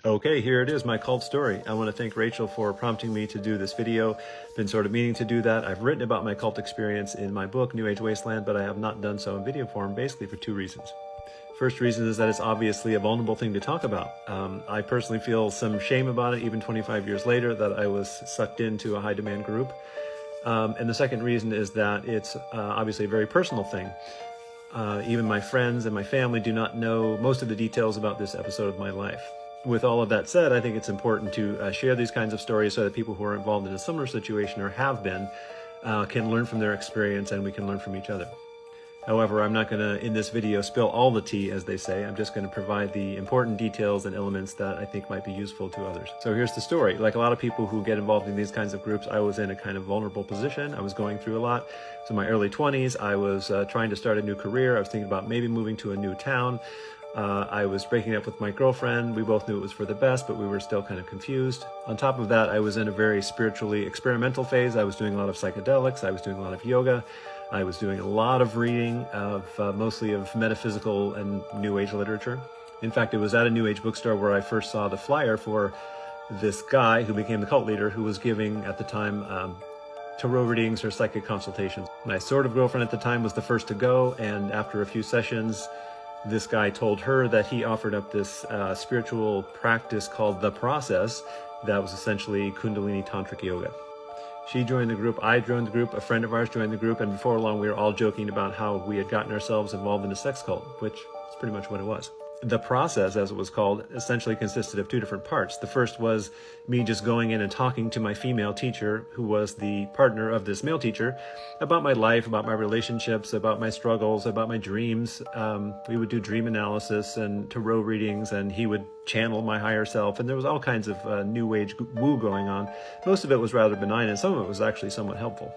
Okay, here it is, my cult story. I want to thank Rachel for prompting me to do this video. Been sort of meaning to do that. I've written about my cult experience in my book, New Age Wasteland, but I have not done so in video form, basically for two reasons. First reason is that it's obviously a vulnerable thing to talk about. I personally feel some shame about it, even 25 years later, that I was sucked into a high demand group. And the second reason is that it's obviously a very personal thing. Even my friends and my family do not know most of the details about this episode of my life. With all of that said, I think it's important to share these kinds of stories so that people who are involved in a similar situation or have been can learn from their experience, and we can learn from each other. However, I'm not going to, in this video, spill all the tea, as they say. I'm just going to provide the important details and elements that I think might be useful to others. So here's the story. Like a lot of people who get involved in these kinds of groups, I was in a kind of vulnerable position. I was going through a lot. So in my early 20s, I was trying to start a new career. I was thinking about maybe moving to a new town. I was breaking up with my girlfriend. We both knew it was for the best, but we were still kind of confused. On top of that, I was in a very spiritually experimental phase. I was doing a lot of psychedelics. I was doing a lot of yoga. I was doing a lot of reading of mostly of metaphysical and New Age literature. In fact, it was at a New Age bookstore where I first saw the flyer for this guy who became the cult leader, who was giving at the time tarot readings or psychic consultations. My sort of girlfriend at the time was the first to go, and after a few sessions, this guy told her that he offered up this spiritual practice called The Process that was essentially Kundalini Tantric Yoga. She joined the group, I joined the group, a friend of ours joined the group, and before long we were all joking about how we had gotten ourselves involved in a sex cult, which is pretty much what it was. The Process, as it was called, essentially consisted of two different parts. The first was me just going in and talking to my female teacher, who was the partner of this male teacher, about my life, about my relationships, about my struggles, about my dreams. We would do dream analysis and tarot readings, and he would channel my higher self, and there was all kinds of New Age woo going on. Most of it was rather benign, and some of it was actually somewhat helpful.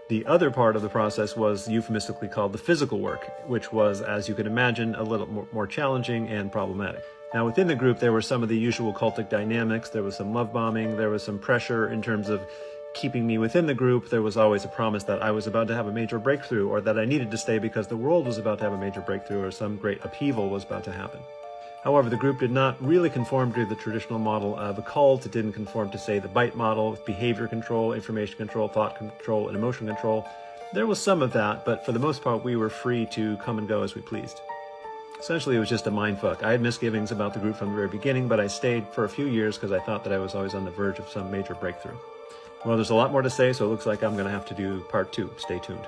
The other part of the process was euphemistically called the physical work, which was, as you can imagine, a little more challenging and problematic. Now, within the group, there were some of the usual cultic dynamics. There was some love bombing. There was some pressure in terms of keeping me within the group. There was always a promise that I was about to have a major breakthrough, or that I needed to stay because the world was about to have a major breakthrough, or some great upheaval was about to happen. However, the group did not really conform to the traditional model of a cult. It didn't conform to, say, the BITE model, behavior control, information control, thought control, and emotion control. There was some of that, but for the most part, we were free to come and go as we pleased. Essentially, it was just a mindfuck. I had misgivings about the group from the very beginning, but I stayed for a few years because I thought that I was always on the verge of some major breakthrough. Well, there's a lot more to say, so it looks like I'm going to have to do part 2. Stay tuned.